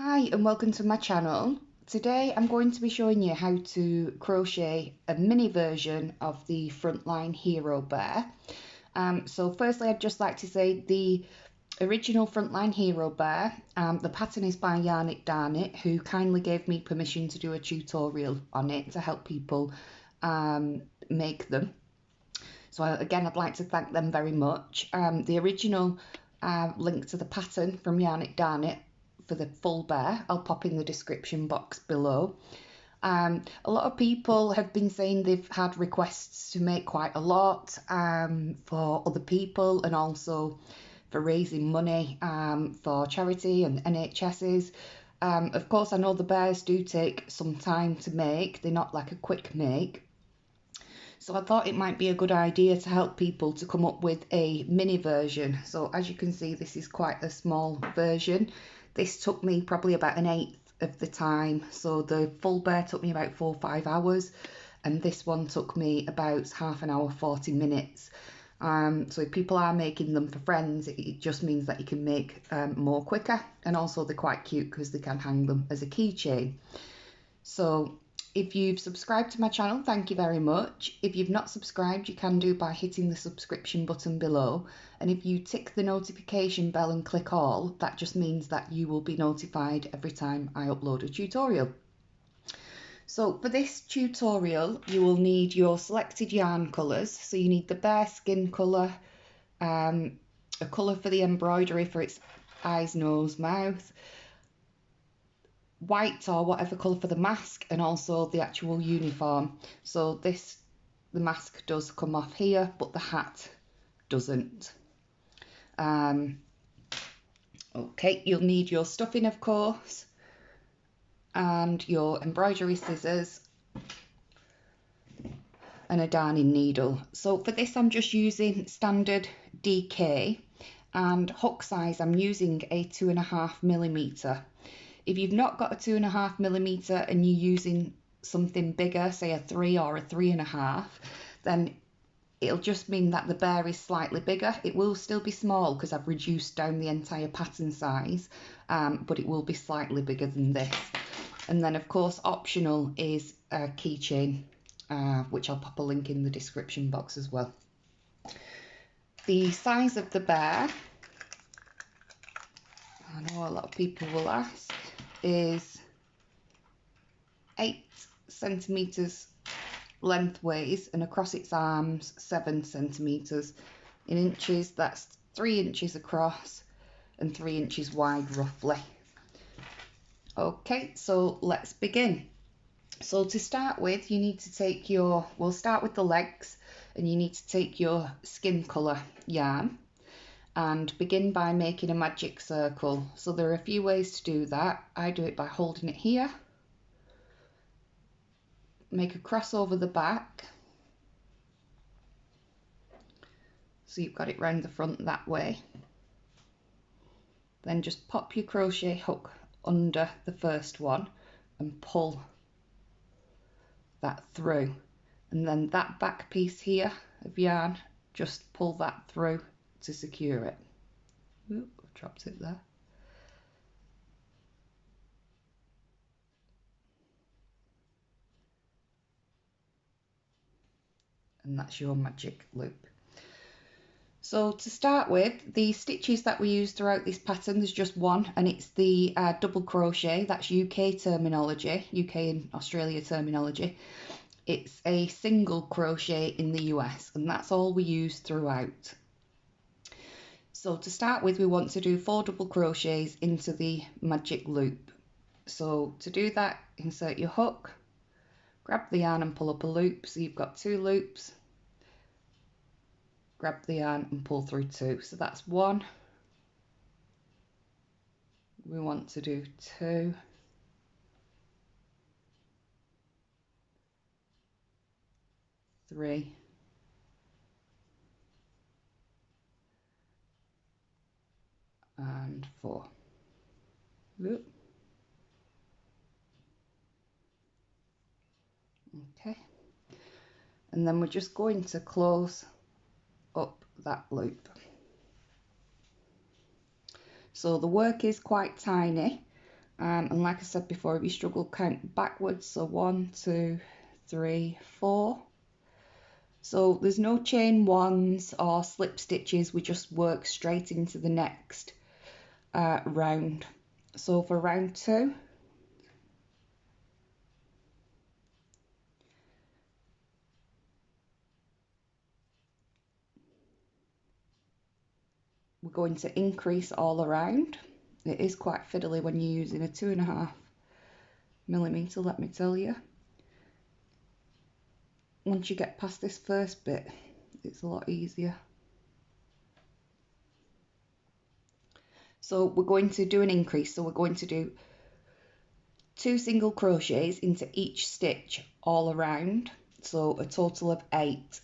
Hi and welcome to my channel. Today I'm going to be showing you how to crochet a mini version of the Frontline Hero Bear. So firstly I'd just like to say the original Frontline Hero Bear, the pattern is by Yarn It Darn It, who kindly gave me permission to do a tutorial on it to help people make them. So again, I'd like to thank them very much. The original link to the pattern from Yarn It Darn It for the full bear, I'll pop in the description box below. A lot of people have been saying they've had requests to make quite a lot for other people and also for raising money for charity and NHS's. Of course, I know the bears do take some time to make. They're not like a quick make. So I thought it might be a good idea to help people to come up with a mini version. So as you can see, this is quite a small version. This took me probably about an eighth of the time. So the full bear took me about 4 or 5 hours, and this one took me about half an hour, 40 minutes. So if people are making them for friends, it just means that you can make more quicker, and also they're quite cute because they can hang them as a keychain. So if you've subscribed to my channel, thank you very much. If you've not subscribed, you can do by hitting the subscription button below. And if you tick the notification bell and click all, that just means that you will be notified every time I upload a tutorial. So for this tutorial, you will need your selected yarn colours. So you need the bear skin colour, a colour for the embroidery for its eyes, nose, mouth, white or whatever colour for the mask, and also the actual uniform. So the mask does come off here, but the hat doesn't. Okay, you'll need your stuffing, of course, and your embroidery scissors and a darning needle. So for this I'm just using standard DK, and hook size I'm using a 2.5mm. If you've not got a 2.5mm and you're using something bigger, say a 3 or a 3.5, then it'll just mean that the bear is slightly bigger. It will still be small because I've reduced down the entire pattern size, but it will be slightly bigger than this. And then of course optional is a keychain, which I'll pop a link in the description box as well. The size of the bear, I know a lot of people will ask, is 8 centimetres lengthways, and across its arms 7 centimetres. In inches, that's 3 inches across and 3 inches wide roughly. Okay, so let's begin. So to start with, you need to take we'll start with the legs, and you need to take your skin colour yarn and begin by making a magic circle. So there are a few ways to do that. I do it by holding it here, make a cross over the back, so you've got it round the front that way. Then just pop your crochet hook under the first one and pull that through, and then that back piece here of yarn, just pull that through to secure it. Oop, I've dropped it there. And that's your magic loop. So to start with, the stitches that we use throughout this pattern, there's just one, and it's the double crochet. That's UK terminology, UK and Australia terminology. It's a single crochet in the US, and that's all we use throughout. So to start with, we want to do 4 double crochets into the magic loop. So to do that, insert your hook, grab the yarn and pull up a loop, so you've got 2 loops. Grab the yarn and pull through 2. So that's 1. We want to do 2. 3. And 4. Oop. Okay. And then we're just going to close up that loop. So the work is quite tiny, And like I said before, if you struggle, count backwards. So 1, 2, 3, 4. So there's no chain ones or slip stitches, we just work straight into the next round. So for round 2, we're going to increase all around. It is quite fiddly when you're using a 2.5mm, let me tell you. Once you get past this first bit, it's a lot easier. So we're going to do an increase, so we're going to do 2 single crochets into each stitch all around, so a total of 8.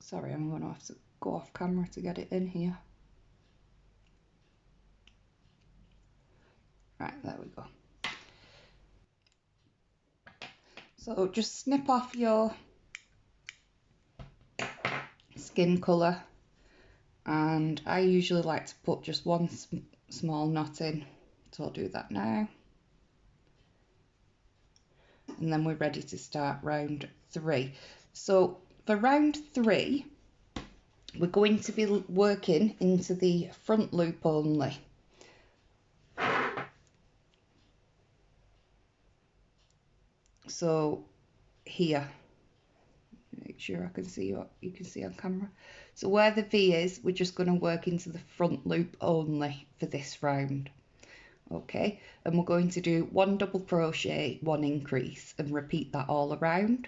Sorry, I'm going to have to go off camera to get it in here. Right, there we go. So just snip off your skin colour, and I usually like to put just one small knot in, so I'll do that now. And then we're ready to start round 3. So for round 3, we're going to be working into the front loop only. So here, make sure I can see what you can see on camera. So where the V is, we're just going to work into the front loop only for this round. Okay, and we're going to do 1 double crochet, 1 increase, and repeat that all around.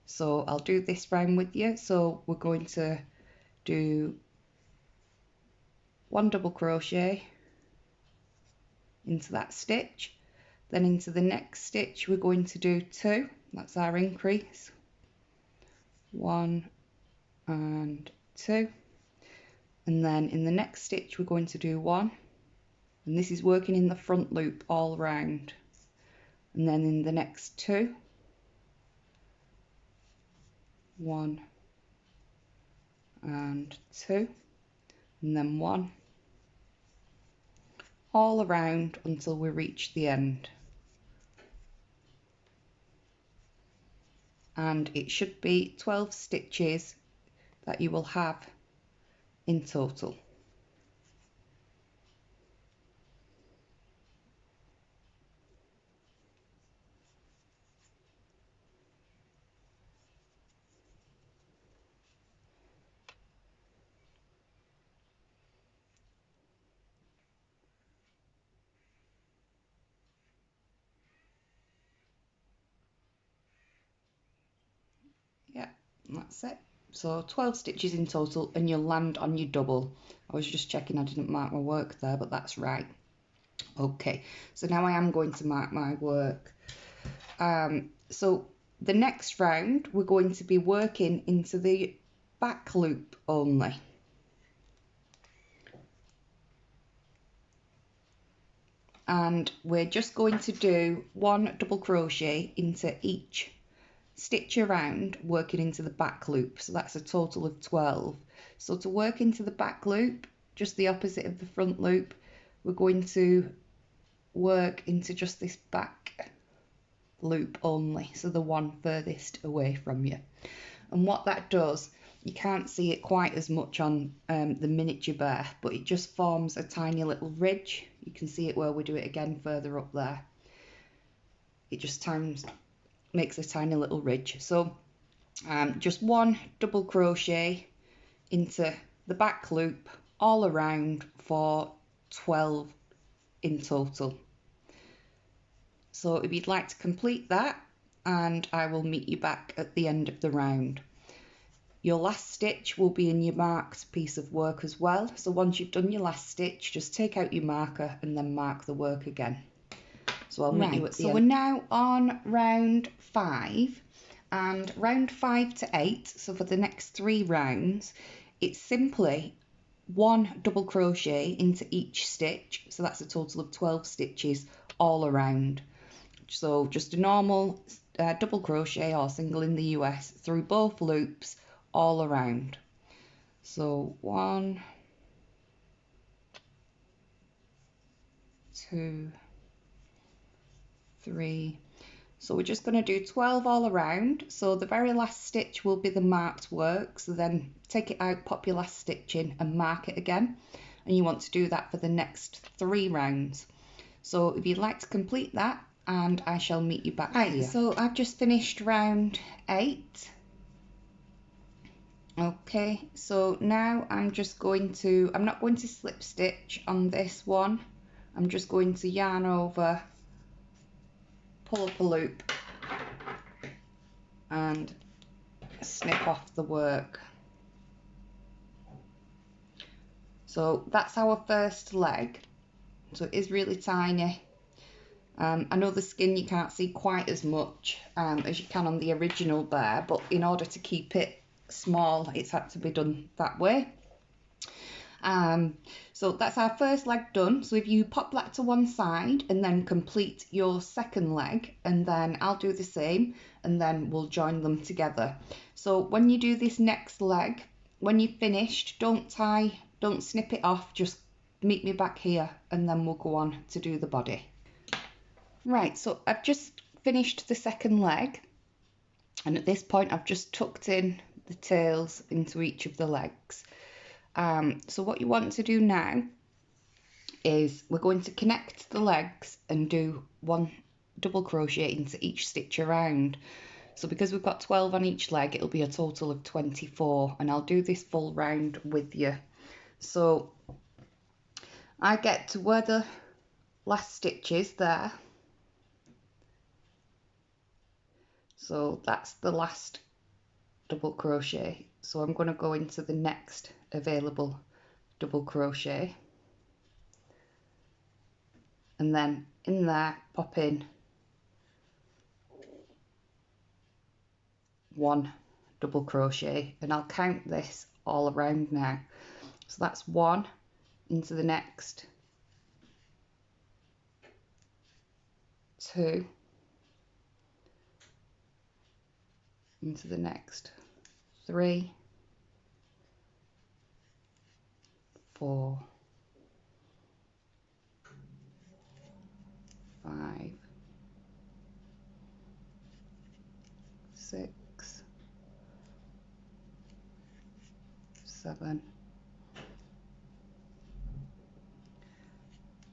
So I'll do this round with you. So we're going to do 1 double crochet into that stitch, then into the next stitch we're going to do 2, that's our increase, 1 and 2, and then in the next stitch we're going to do 1, and this is working in the front loop all round, and then in the next 2, 1 and 2, and then 1, all around until we reach the end. And it should be 12 stitches that you will have in total. Yeah, that's it. So 12 stitches in total, and you'll land on your double. I was just checking I didn't mark my work there, but that's right. Okay, so now I am going to mark my work. So the next round we're going to be working into the back loop only. And we're just going to do 1 double crochet into each stitch around, working into the back loop, so that's a total of 12. So to work into the back loop, just the opposite of the front loop, we're going to work into just this back loop only, so the one furthest away from you. And what that does, you can't see it quite as much on the miniature bear, but it just forms a tiny little ridge. You can see it where we do it again further up there. It just makes a tiny little ridge. So just 1 double crochet into the back loop all around for 12 in total. So if you'd like to complete that, and I will meet you back at the end of the round. Your last stitch will be in your marked piece of work as well. So once you've done your last stitch, just take out your marker and then mark the work again. So I'll meet you at the end. So we're now on round 5, and round 5 to 8, so for the next 3 rounds, it's simply 1 double crochet into each stitch, so that's a total of 12 stitches all around. So just a normal double crochet or single in the US through both loops all around. So 1, 2, 3. So we're just going to do 12 all around. So the very last stitch will be the marked work. So then take it out, pop your last stitch in and mark it again. And you want to do that for the next 3 rounds. So if you'd like to complete that, and I shall meet you back here. So I've just finished round 8. Okay, so now I'm not going to slip stitch on this one. I'm just going to yarn over, pull up a loop and snip off the work. So that's our first leg. So it is really tiny. I know the skin you can't see quite as much as you can on the original bear, but in order to keep it small, it's had to be done that way. So that's our first leg done. So if you pop that to one side and then complete your second leg, and then I'll do the same, and then we'll join them together. So when you do this next leg, when you've finished, don't snip it off, just meet me back here and then we'll go on to do the body. Right, so I've just finished the second leg, and at this point I've just tucked in the tails into each of the legs. So what you want to do now is we're going to connect the legs and do 1 double crochet into each stitch around. So because we've got 12 on each leg, it'll be a total of 24, and I'll do this full round with you. So I get to where the last stitch is there. So that's the last double crochet. So I'm going to go into the next available double crochet, and then in there pop in 1 double crochet, and I'll count this all around now. So that's 1 into the next, 2 into the next, 3, 4, 5, 6, 7,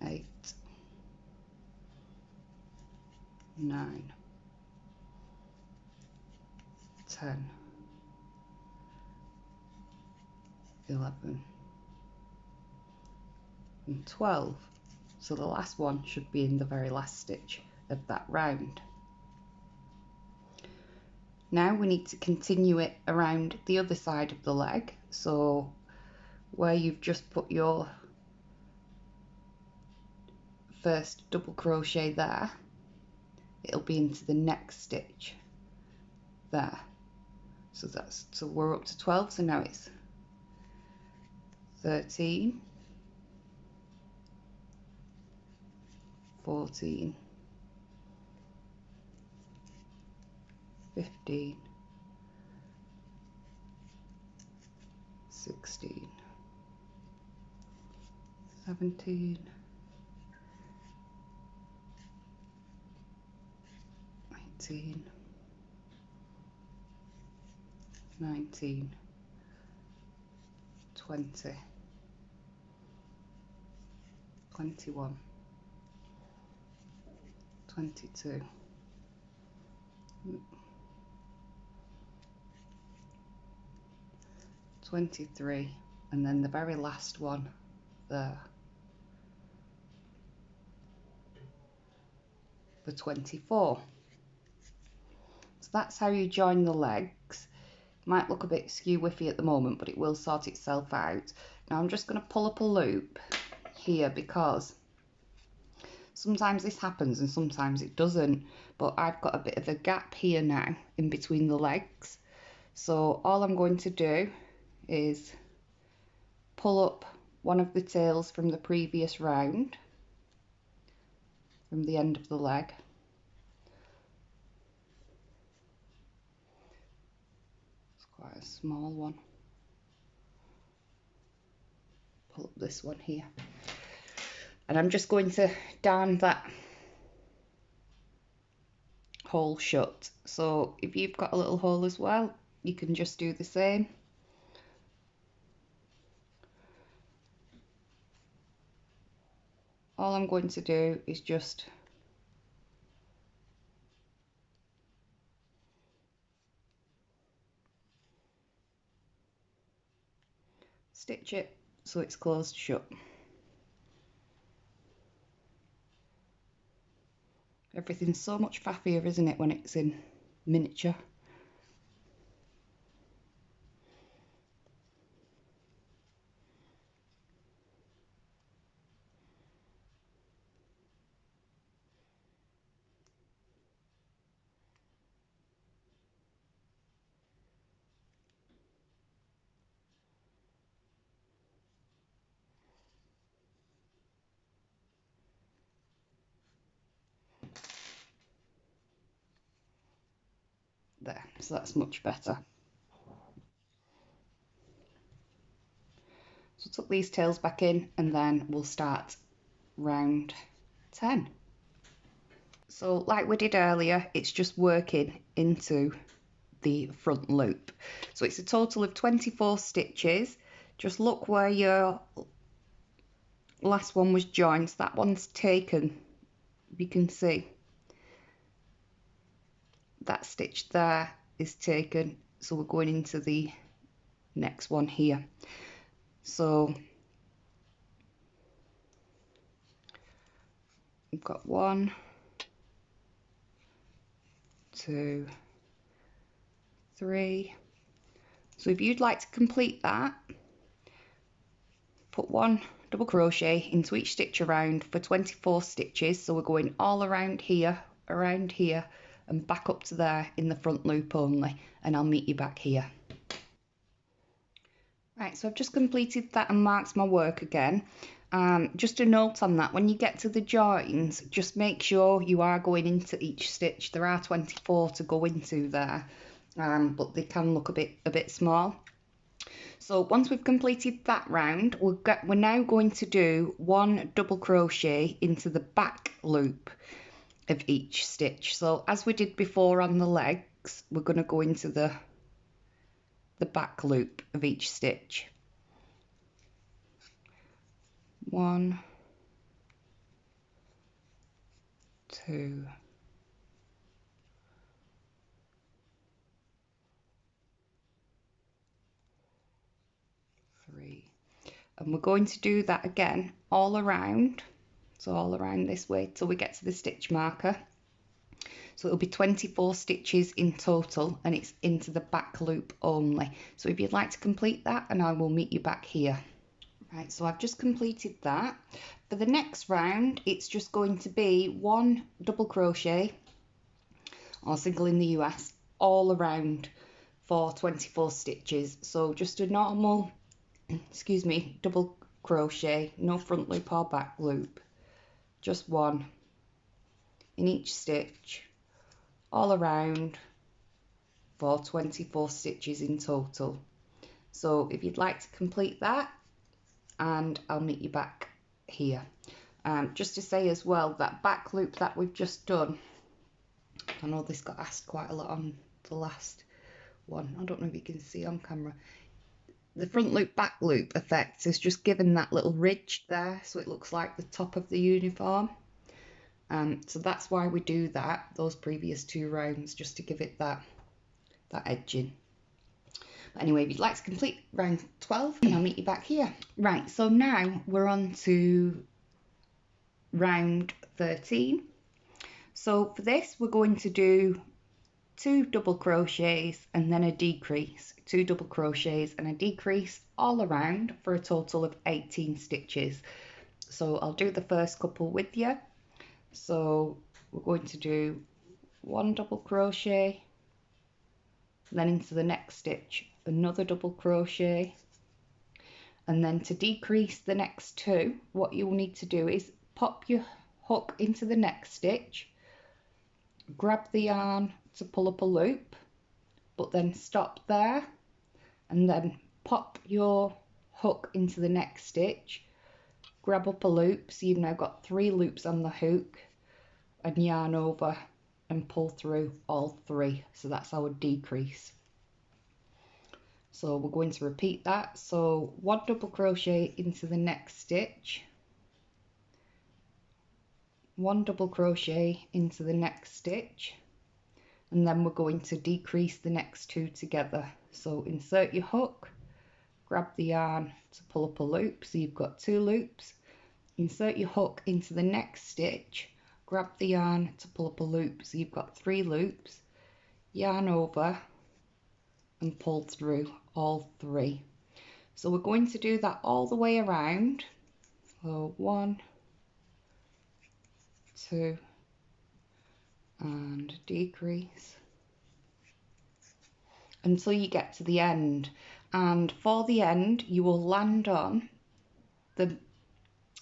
8, 9, 10, 11 and 12. So the last one should be in the very last stitch of that round. Now we need to continue it around the other side of the leg. So where you've just put your first double crochet there, it'll be into the next stitch there. So we're up to 12, so now it's 13, 14, 15, 16, 17, 18, 19, 20, 21, 22, 23, and then the very last one there, the 24. So that's how you join the legs. Might look a bit skew-whiffy at the moment, but it will sort itself out. Now I'm just going to pull up a loop here because sometimes this happens and sometimes it doesn't, but I've got a bit of a gap here now in between the legs. So all I'm going to do is pull up one of the tails from the previous round, from the end of the leg. It's quite a small one. pull up this one here. And I'm just going to darn that hole shut. So if you've got a little hole as well, you can just do the same. All I'm going to do is just stitch it so it's closed shut. Everything's so much faffier, isn't it, when it's in miniature? There, so that's much better. So tuck these tails back in and then we'll start round 10. So like we did earlier, it's just working into the front loop. So it's a total of 24 stitches. Just look where your last one was joined. That one's taken. You can see that stitch there is taken, so we're going into the next one here. So we've got 1, 2, 3. So if you'd like to complete that, put 1 double crochet into each stitch around for 24 stitches. So we're going all around here, and back up to there in the front loop only, and I'll meet you back here. Right, so I've just completed that and marked my work again. Just a note on that, when you get to the joins, just make sure you are going into each stitch. There are 24 to go into there, but they can look a bit small. So once we've completed that round, we're now going to do 1 double crochet into the back loop of each stitch. So as we did before on the legs, we're going to go into the back loop of each stitch. 1, 2, 3, and we're going to do that again all around, so all around this way till we get to the stitch marker. So it'll be 24 stitches in total, and it's into the back loop only. So if you'd like to complete that, and I will meet you back here. Right, so I've just completed that. For the next round, it's just going to be 1 double crochet, or single in the US, all around for 24 stitches. So just a normal, excuse me, double crochet, no front loop or back loop, just 1 in each stitch, all around for 24 stitches in total. So if you'd like to complete that, and I'll meet you back here. Just to say as well, that back loop that we've just done, I know this got asked quite a lot on the last one, I don't know if you can see on camera, the front loop back loop effect is just given that little ridge there, so it looks like the top of the uniform. So that's why we do that, those previous 2 rounds, just to give it that edging. But anyway, if you'd like to complete round 12, and I'll meet you back here. Right, so now we're on to round 13. So for this, we're going to do 2 double crochets and then a decrease, 2 double crochets and a decrease all around for a total of 18 stitches. So I'll do the first couple with you. So we're going to do 1 double crochet, then into the next stitch another double crochet, and then to decrease the next 2, what you'll need to do is pop your hook into the next stitch, grab the yarn to pull up a loop, but then stop there and then pop your hook into the next stitch, grab up a loop, so you've now got 3 loops on the hook, and yarn over and pull through all 3. So that's our decrease. So we're going to repeat that. So 1 double crochet into the next stitch, 1 double crochet into the next stitch, and then we're going to decrease the next 2 together. So insert your hook, grab the yarn to pull up a loop, so you've got 2 loops, insert your hook into the next stitch, grab the yarn to pull up a loop, so you've got 3 loops, yarn over and pull through all 3. So we're going to do that all the way around. So 1, 2, and decrease until you get to the end. And for the end, you will land on the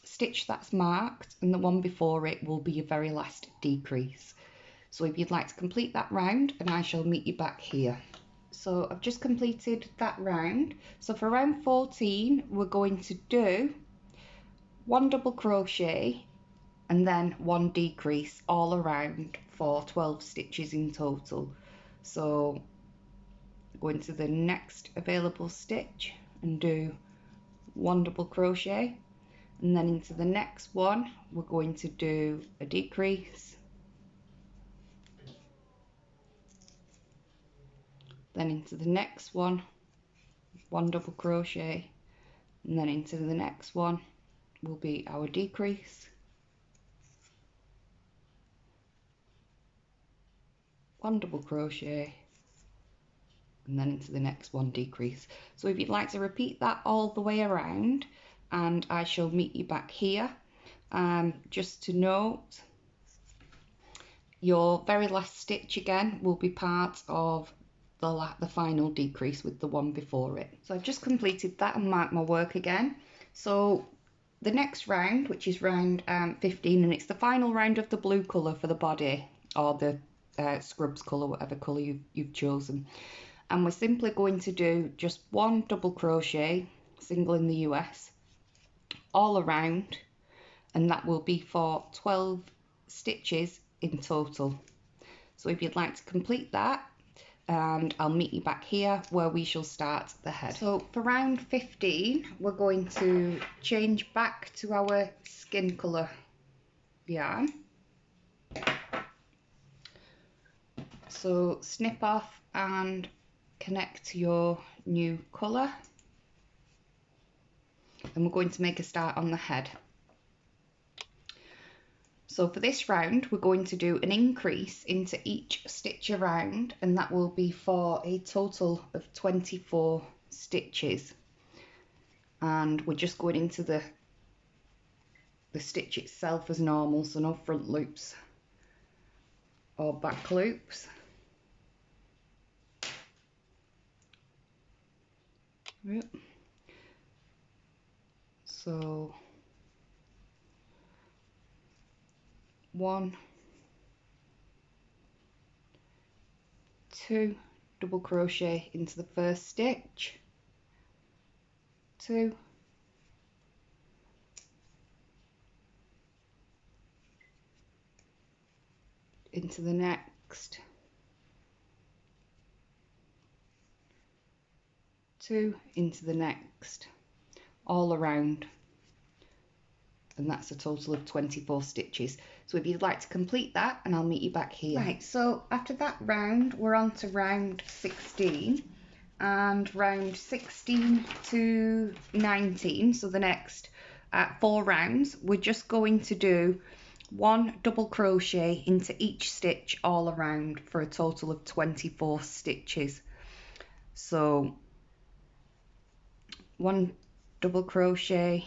stitch that's marked, and the one before it will be your very last decrease. So if you'd like to complete that round, and I shall meet you back here. So I've just completed that round. So for round 14, we're going to do 1 double crochet and then 1 decrease all around for 12 stitches in total. So go into the next available stitch and do 1 double crochet, and then into the next one we're going to do a decrease, then into the next one 1 double crochet, and then into the next one will be our decrease, 1 double crochet, and then into the next one decrease. So if you'd like to repeat that all the way around, and I shall meet you back here. Just to note, your very last stitch again will be part of the final decrease with the one before it. So I've just completed that and marked my work again. So the next round, which is round 15, and it's the final round of the blue colour for the body, or the scrubs colour, whatever colour you've chosen. And we're simply going to do just 1 double crochet, single in the US, all around, and that will be for 12 stitches in total. So if you'd like to complete that, and I'll meet you back here where we shall start the head. So for round 15, we're going to change back to our skin colour yarn. So snip off and connect to your new colour, and we're going to make a start on the head. So for this round, we're going to do an increase into each stitch around, and that will be for a total of 24 stitches. And we're just going into the stitch itself as normal, so no front loops or back loops. Yep. So 1, 2 double crochet into the first stitch, 2, into the next, 2 into the next, all around, and that's a total of 24 stitches. So if you'd like to complete that, and I'll meet you back here. Right, so after that round, we're on to round 16, and round 16 to 19, so the next 4 rounds, we're just going to do 1 double crochet into each stitch all around for a total of 24 stitches. So 1 double crochet,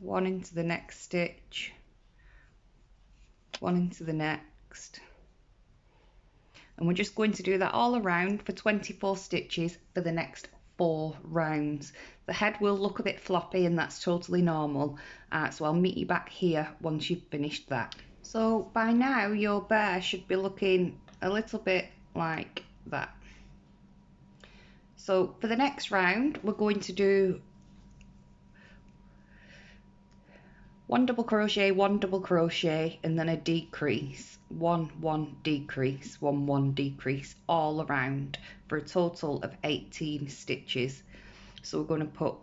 1 into the next stitch, 1 into the next, and we're just going to do that all around for 24 stitches for the next 4 rounds. The head will look a bit floppy, and that's totally normal, so I'll meet you back here once you've finished that. So by now your bear should be looking a little bit like that. So for the next round, we're going to do 1 double crochet, 1 double crochet, and then a decrease, 1 1 decrease, 1 1 decrease all around for a total of 18 stitches. So we're going to put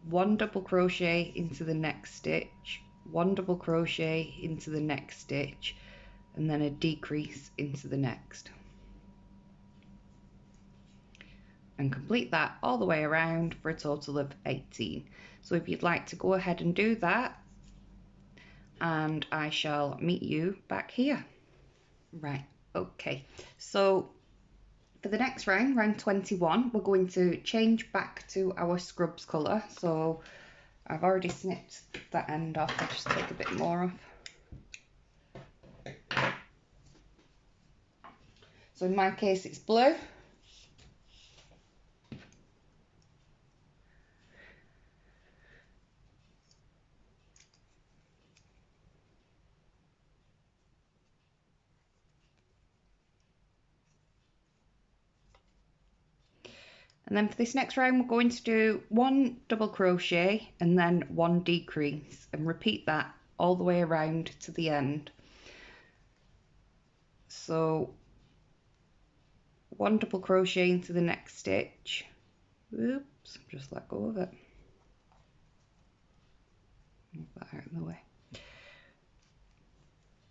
1 double crochet into the next stitch, 1 double crochet into the next stitch, and then a decrease into the next, and complete that all the way around for a total of 18. So if you'd like to go ahead and do that, and I shall meet you back here. Right, okay, so for the next round, round 21, we're going to change back to our scrubs colour. So I've already snipped that end off, I'll just take a bit more off. So in my case it's blue. And then for this next round, we're going to do 1 double crochet and then 1 decrease, and repeat that all the way around to the end. So 1 double crochet into the next stitch. Oops, just let go of it. Move that out of the way.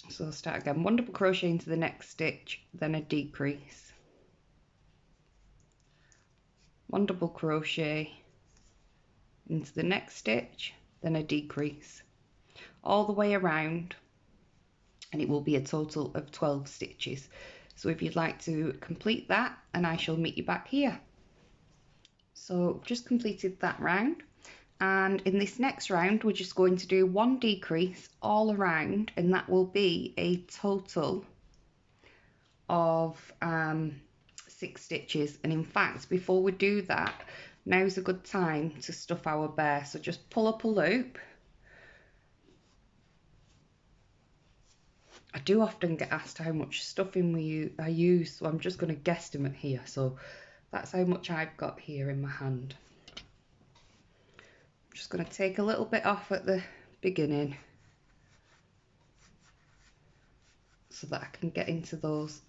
So I'll start again. 1 double crochet into the next stitch, then a decrease. 1 double crochet into the next stitch, then a decrease, all the way around, and it will be a total of 12 stitches. So if you'd like to complete that, and I shall meet you back here. So I've just completed that round, and in this next round we're just going to do 1 decrease all around, and that will be a total of 6 stitches. And in fact, before we do that, now's a good time to stuff our bear. So just pull up a loop. I do often get asked how much stuffing I use, so I'm just going to guesstimate here. So that's how much I've got here in my hand. I'm just going to take a little bit off at the beginning so that I can get into those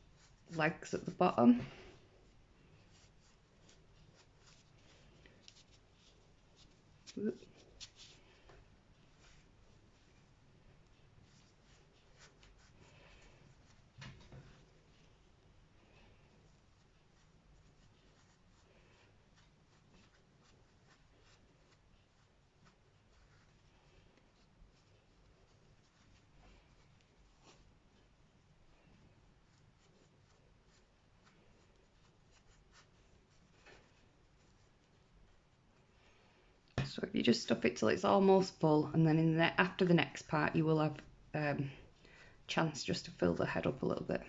legs at the bottom. Whoop. So if you just stuff it till it's almost full, and then after the next part you will have chance just to fill the head up a little bit.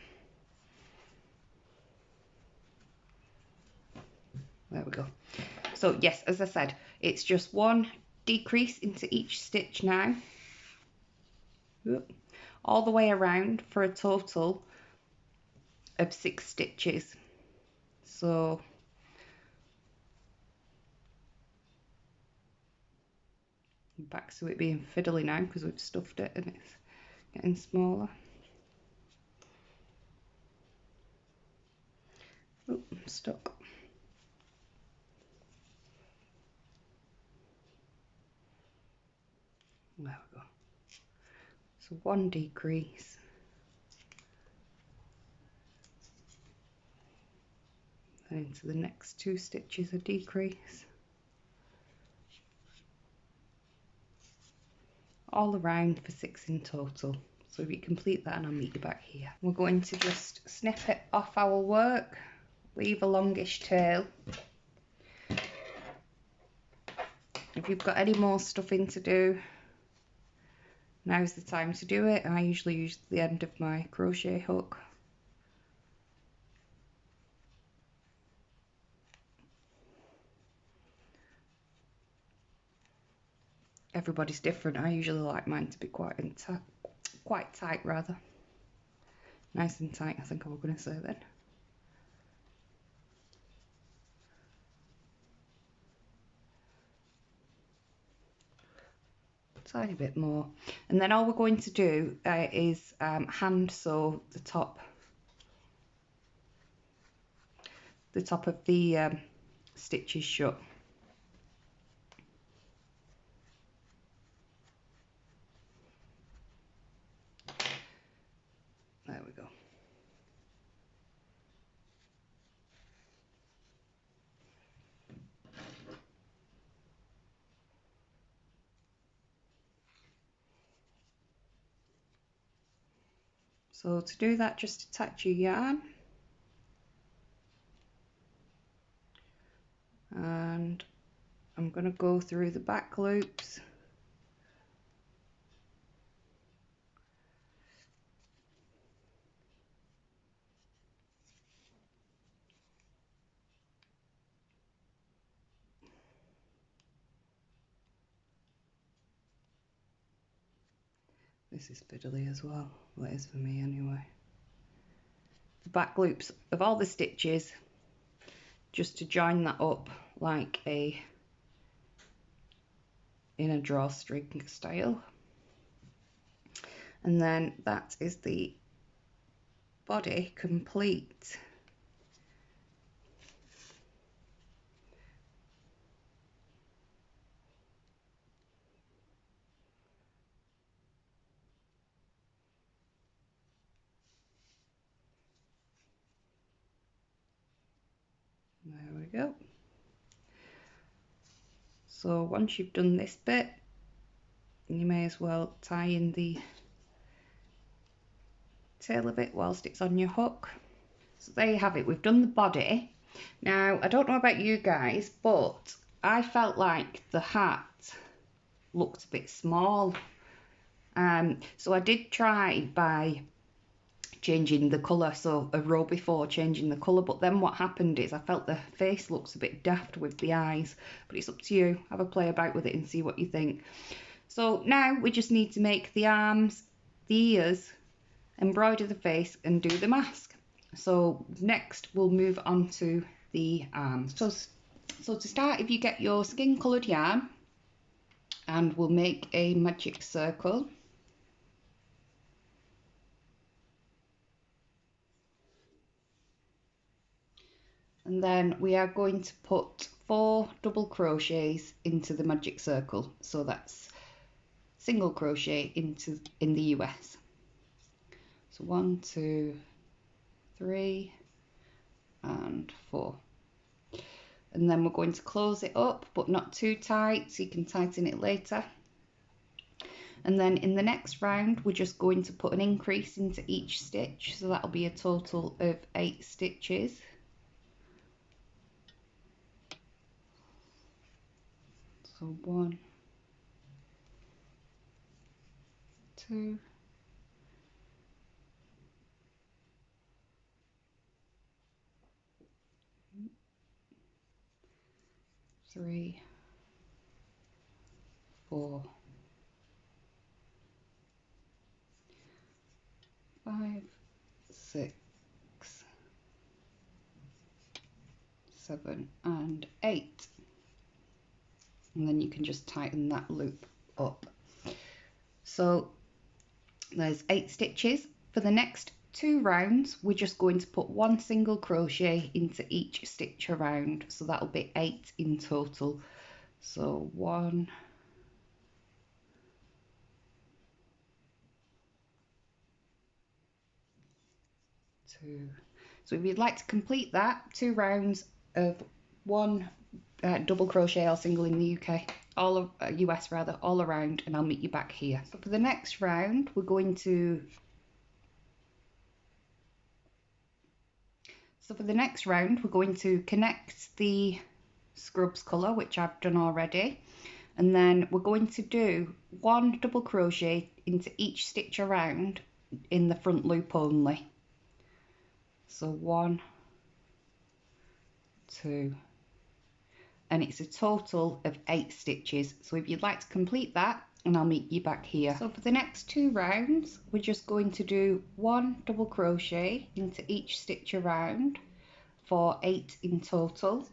There we go. So yes, as I said, it's just 1 decrease into each stitch now, all the way around for a total of 6 stitches. So back to it being fiddly now because we've stuffed it and it's getting smaller. Oh, I'm stuck. There we go. So 1 decrease, then into the next 2 stitches a decrease, all around for 6 in total. So if you complete that, and I'll meet you back here. We're going to just snip it off our work, leave a longish tail. If you've got any more stuffing to do, now's the time to do it. I usually use the end of my crochet hook. Everybody's different. I usually like mine to be quite tight rather. Nice and tight, I think I was going to say then. tiny bit more, and then all we're going to do is hand sew the top of the stitches shut. There we go. So to do that, just attach your yarn and I'm going to go through the back loops. This is fiddly as well, well, it is for me anyway. The back loops of all the stitches, just to join that up like in a drawstring style. And then that is the body complete. There we go. So once you've done this bit, you may as well tie in the tail of it whilst it's on your hook. So there you have it, we've done the body. Now I don't know about you guys, but I felt like the hat looked a bit small. So I did try by changing the colour, so a row before changing the colour, but then what happened is I felt the face looks a bit daft with the eyes, but it's up to you. Have a play about with it and see what you think. So now we just need to make the arms, the ears, embroider the face and do the mask. So next we'll move on to the arms. So to start, if you get your skin coloured yarn, and we'll make a magic circle. And then we are going to put 4 double crochets into the magic circle. So that's single crochet in the US. So 1, 2, 3 and 4. And then we're going to close it up, but not too tight, so you can tighten it later. And then in the next round, we're just going to put an increase into each stitch. So that'll be a total of 8 stitches. So 1, 2, 3, 4, 5, 6, 7 and 8. And then you can just tighten that loop up. So there's 8 stitches. For the next 2 rounds, we're just going to put 1 single crochet into each stitch around. So that'll be 8 in total. So 1, 2. So if you'd like to complete that, 2 rounds of 1 double crochet or single in the UK, US rather, all around, and I'll meet you back here. So for the next round, we're going to connect the scrubs colour, which I've done already, and then we're going to do 1 double crochet into each stitch around in the front loop only. So 1, 2, and it's a total of 8 stitches. So if you'd like to complete that, and I'll meet you back here. So for the next 2 rounds, we're just going to do 1 double crochet into each stitch around for 8 in total.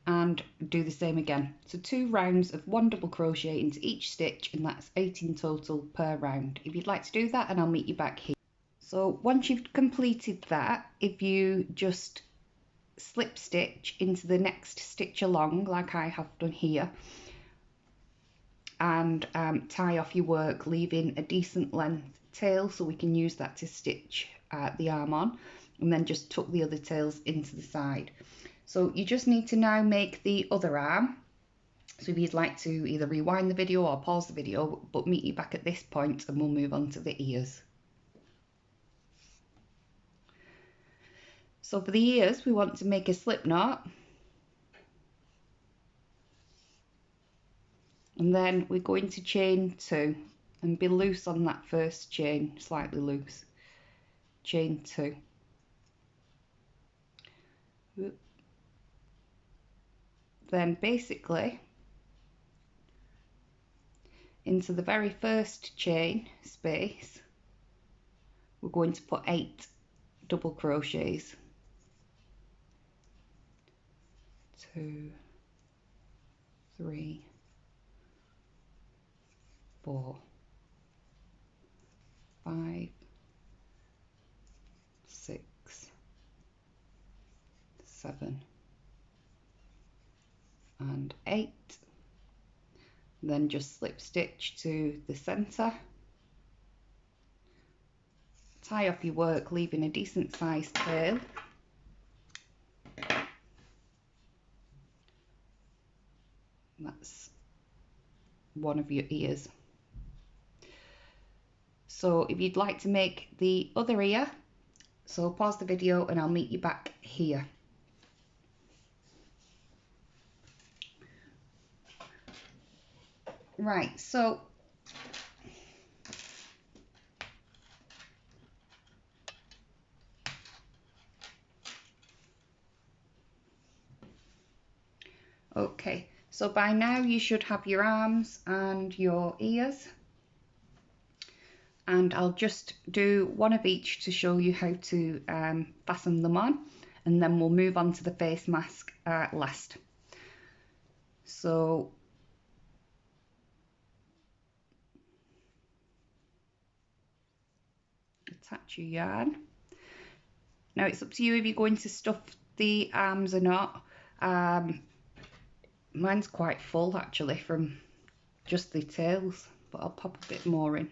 and do the same again. So 2 rounds of 1 double crochet into each stitch, and that's 8 in total per round. If you'd like to do that, and I'll meet you back here. So once you've completed that, if you just slip stitch into the next stitch along like I have done here, and tie off your work, leaving a decent length tail so we can use that to stitch the arm on, and then just tuck the other tails into the side. So you just need to now make the other arm. So if you'd like to either rewind the video or pause the video, but meet you back at this point and we'll move on to the ears. So for the ears, we want to make a slip knot, and then we're going to chain 2 and be loose on that first chain, slightly loose. Chain 2. Then basically into the very first chain space we're going to put 8 double crochets. 2, 3, 4, 5, 6, 7 and 8. Then just slip stitch to the center, tie off your work, leaving a decent sized tail. That's one of your ears. So if you'd like to make the other ear, so pause the video and I'll meet you back here. Right, so okay, so by now you should have your arms and your ears, and I'll just do one of each to show you how to fasten them on, and then we'll move on to the face mask last. So attach your yarn. Now it's up to you if you're going to stuff the arms or not. Mine's quite full actually from just the tails, but I'll pop a bit more in.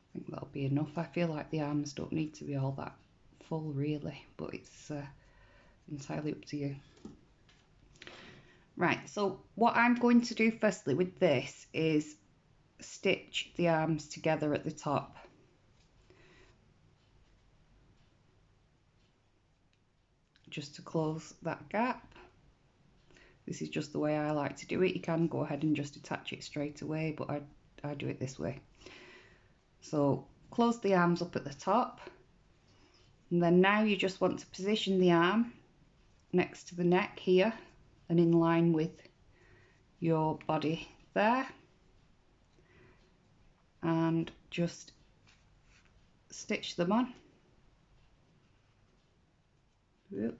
I think that'll be enough. I feel like the arms don't need to be all that full really, but it's entirely up to you. Right, so what I'm going to do firstly with this is stitch the arms together at the top. Just to close that gap. This is just the way I like to do it. You can go ahead and just attach it straight away, but I do it this way. So close the arms up at the top, and then now you just want to position the arm next to the neck here and in line with your body there, and just stitch them on. Whoop.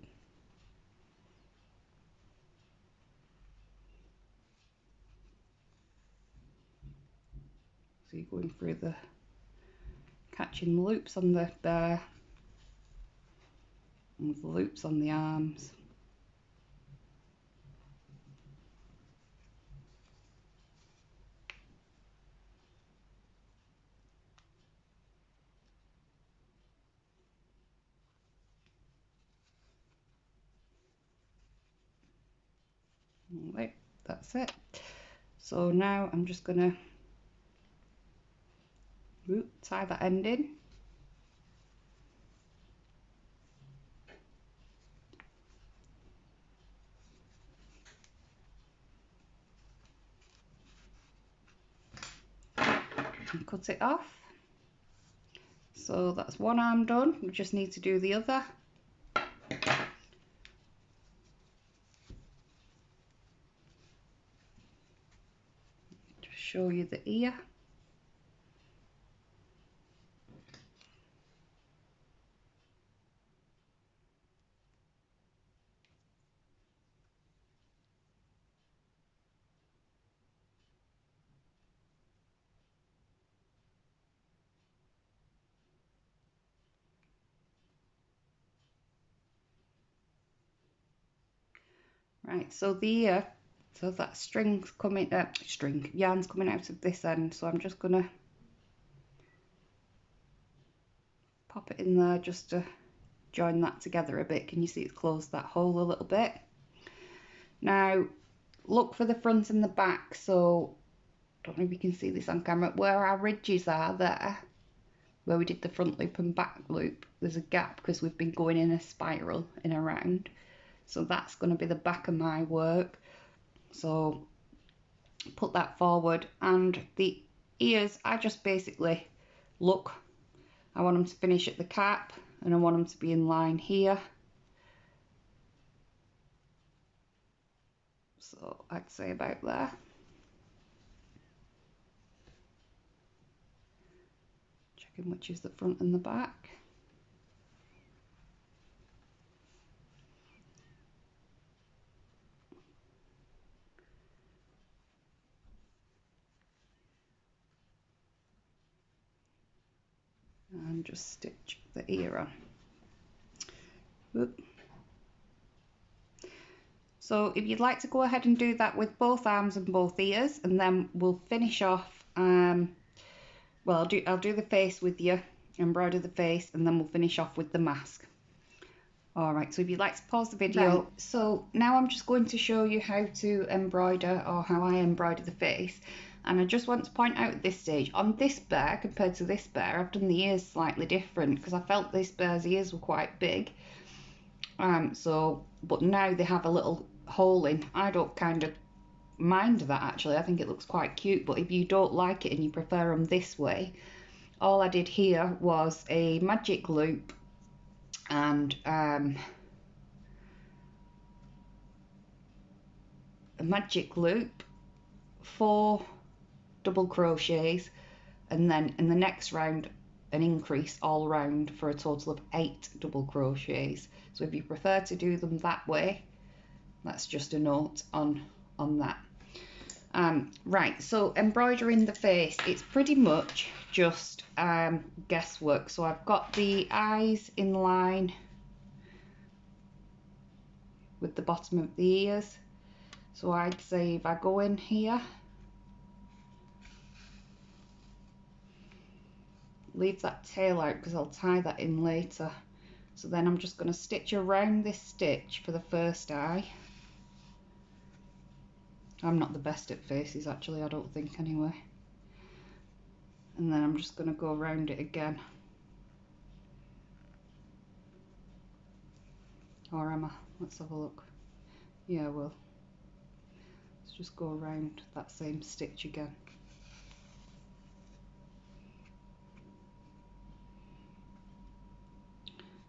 So you're going through the catching the loops on the there and the loops on the arms. Right, that's it. So now I'm just gonna tie that end in. And cut it off. So that's one arm done, we just need to do the other. Just show you the ear. Right, so the ear, so that string's coming, yarn's coming out of this end, so I'm just gonna pop it in there just to join that together a bit. Can you see it's closed that hole a little bit? Now look for the front and the back, so don't know if you can see this on camera, where our ridges are there, where we did the front loop and back loop, there's a gap because we've been going in a spiral in a round. So that's going to be the back of my work. So put that forward, and the ears, I just basically look, I want them to finish at the cap and I want them to be in line here. So I'd say about there. Checking which is the front and the back. And just stitch the ear on. Whoop. So if you'd like to go ahead and do that with both arms and both ears, and then we'll finish off, well, I'll do the face with you, embroider the face, and then we'll finish off with the mask. Alright, so if you'd like to pause the video. Right, so now I'm just going to show you how to embroider, or how I embroider the face. And I just want to point out at this stage, on this bear compared to this bear, I've done the ears slightly different because I felt this bear's ears were quite big. But now they have a little hole in. I don't kind of mind that actually, I think it looks quite cute, but if you don't like it and you prefer them this way, all I did here was a magic loop and a magic loop, 4 double crochets, and then in the next round an increase all round for a total of 8 double crochets. So if you prefer to do them that way, that's just a note on that. Right, so embroidering the face, it's pretty much just guesswork. So I've got the eyes in line with the bottom of the ears. So I'd say if I go in here, leave that tail out because I'll tie that in later. So then I'm just going to stitch around this stitch for the first eye. I'm not the best at faces actually, I don't think anyway. And then I'm just going to go around it again. Or am I? Let's have a look. Yeah, well, let's just go around that same stitch again.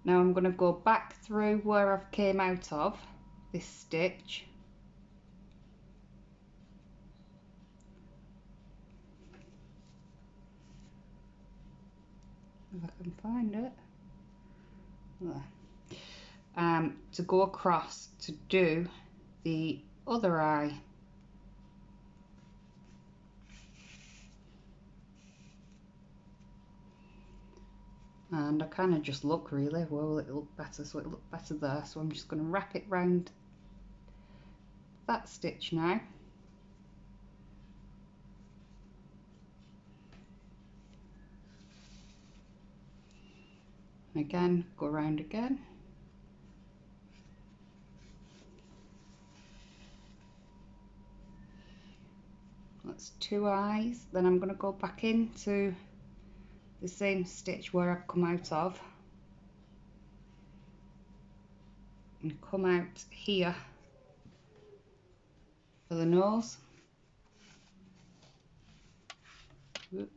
Now I'm going to go back through where I've came out of this stitch. If I can find it. There. To go across to do the other eye. And I kind of just look really, where will it look better? So it looked better there, so I'm just going to wrap it round that stitch now. And again, go around again. That's 2 eyes. Then I'm going to go back into the same stitch where I've come out of and come out here for the nose. Whoop.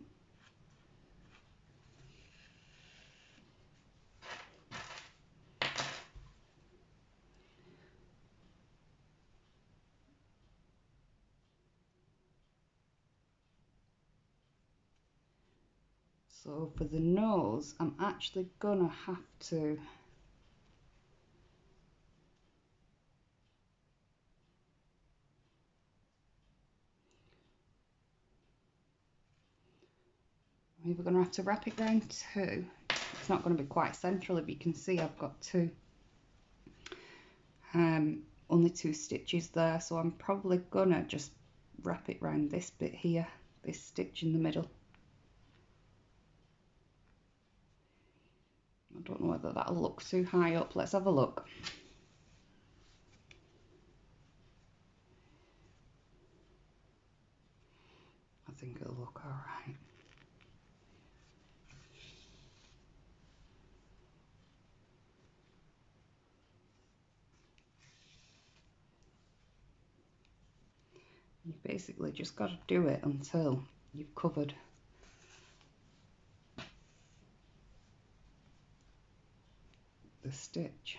So for the nose, I'm actually gonna have to I'm either gonna have to wrap it round two. It's not gonna be quite central. If you can see, I've got two only two stitches there, so I'm probably gonna just wrap it round this bit here, this stitch in the middle. I don't know whether that'll look too high up. Let's have a look. I think it'll look all right. You basically just got to do it until you've covered the stitch.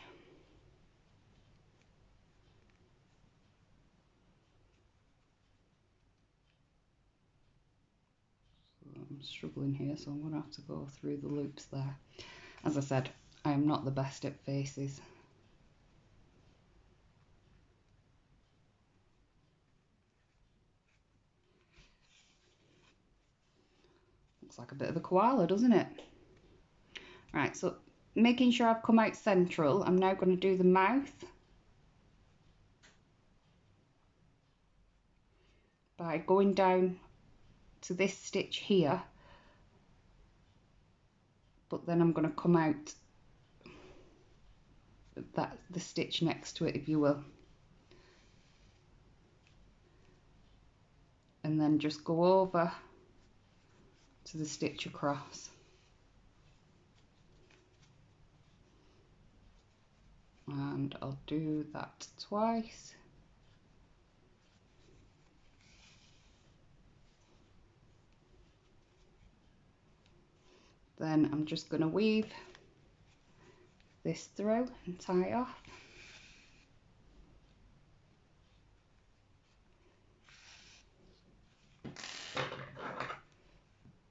So I'm struggling here, so I'm going to have to go through the loops there. As I said, I am not the best at faces. Looks like a bit of a koala, doesn't it? Right, so making sure I've come out central, I'm now going to do the mouth by going down to this stitch here, but then I'm going to come out the stitch next to it, if you will, and then just go over to the stitch across. And I'll do that twice. Then I'm just going to weave this through and tie it off.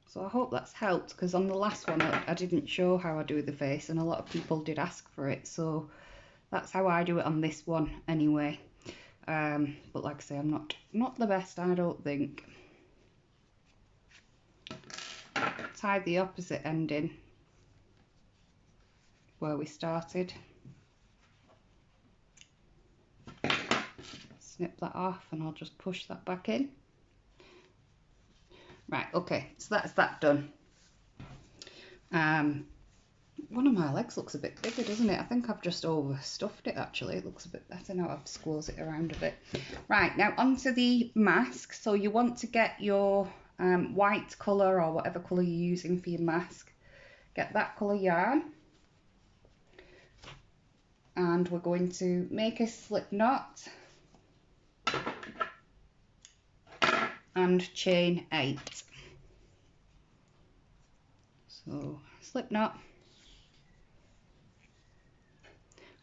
So I hope that's helped, because on the last one I didn't show how I do the face and a lot of people did ask for it, so that's how I do it on this one anyway. But like I say, I'm not the best, I don't think. Tie the opposite end in where we started. Snip that off and I'll just push that back in. Right, okay, so that's that done. One of my legs looks a bit bigger, doesn't it? I think I've just overstuffed it actually. It looks a bit better now I've squoze it around a bit. Right, now onto the mask. So you want to get your white colour or whatever colour you're using for your mask. Get that colour yarn. And we're going to make a slip knot and chain 8. So slip knot.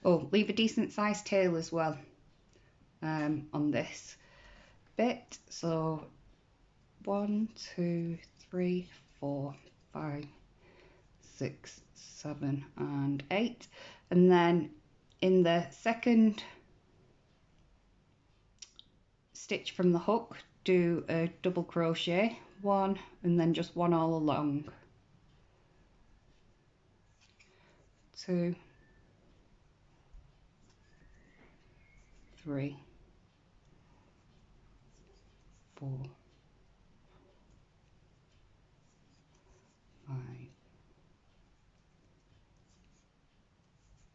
Oh, leave a decent sized tail as well on this bit. So 1, 2, 3, 4, 5, 6, 7 and 8, and then in the second stitch from the hook do a double crochet, 1 and then just 1 all along, 2, 3, 4, 5,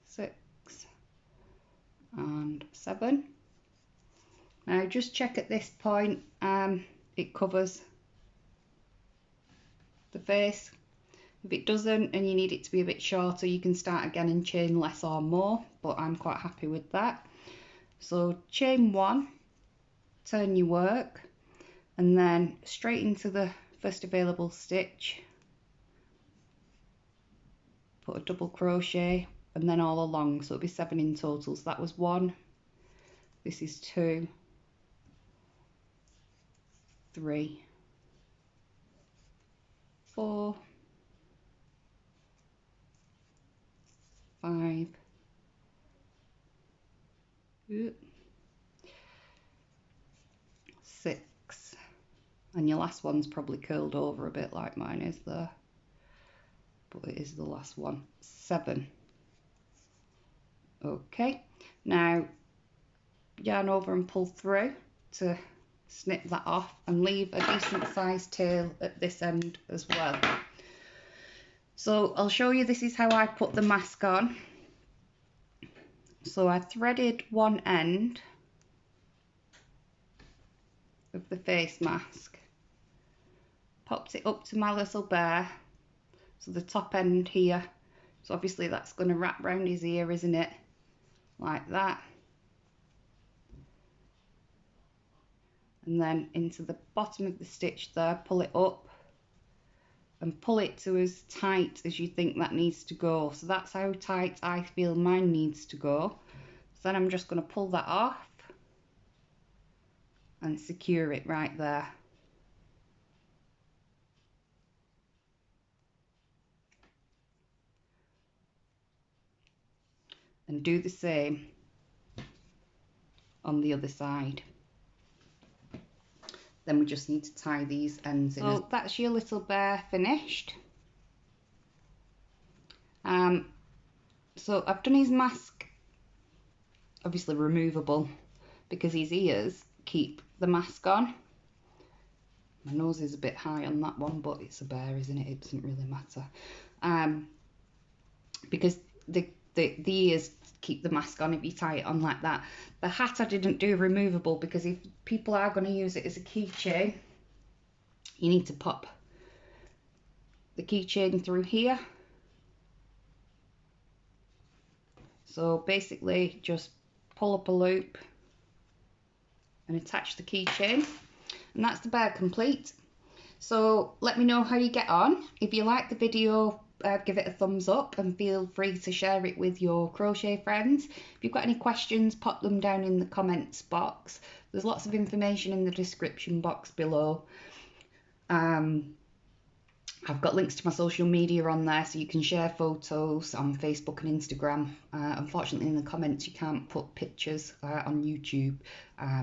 6 and 7. Now just check at this point it covers the face. If it doesn't and you need it to be a bit shorter, you can start again and chain less or more, but I'm quite happy with that. So chain 1, turn your work, and then straight into the first available stitch, put a double crochet and then all along, so it'll be 7 in total. So that was 1, this is 2, 3, 4, 6, and your last one's probably curled over a bit like mine is there, but it is the last one. 7. Okay, now yarn over and pull through to snip that off and leave a decent sized tail at this end as well. So I'll show you, this is how I put the mask on. So I threaded one end of the face mask, popped it up to my little bear, so the top end here, so obviously that's going to wrap round his ear, isn't it, like that, and then into the bottom of the stitch there, pull it up and pull it to as tight as you think that needs to go. So that's how tight I feel mine needs to go. So then I'm just going to pull that off and secure it right there. And do the same on the other side. Then we just need to tie these ends in. So that's your little bear finished. So I've done his mask, obviously removable, because his ears keep the mask on. My nose is a bit high on that one, but it's a bear, isn't it? It doesn't really matter. Because the ears keep the mask on if you tie it on like that. The hat I didn't do removable because if people are going to use it as a keychain, you need to pop the keychain through here. So basically just pull up a loop and attach the keychain, and that's the bear complete. So let me know how you get on. If you like the video, give it a thumbs up and feel free to share it with your crochet friends. If you've got any questions, pop them down in the comments box. There's lots of information in the description box below. I've got links to my social media on there, so you can share photos on Facebook and Instagram. Unfortunately, in the comments you can't put pictures on YouTube,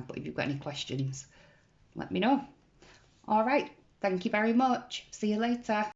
but if you've got any questions, let me know. All right, thank you very much. See you later.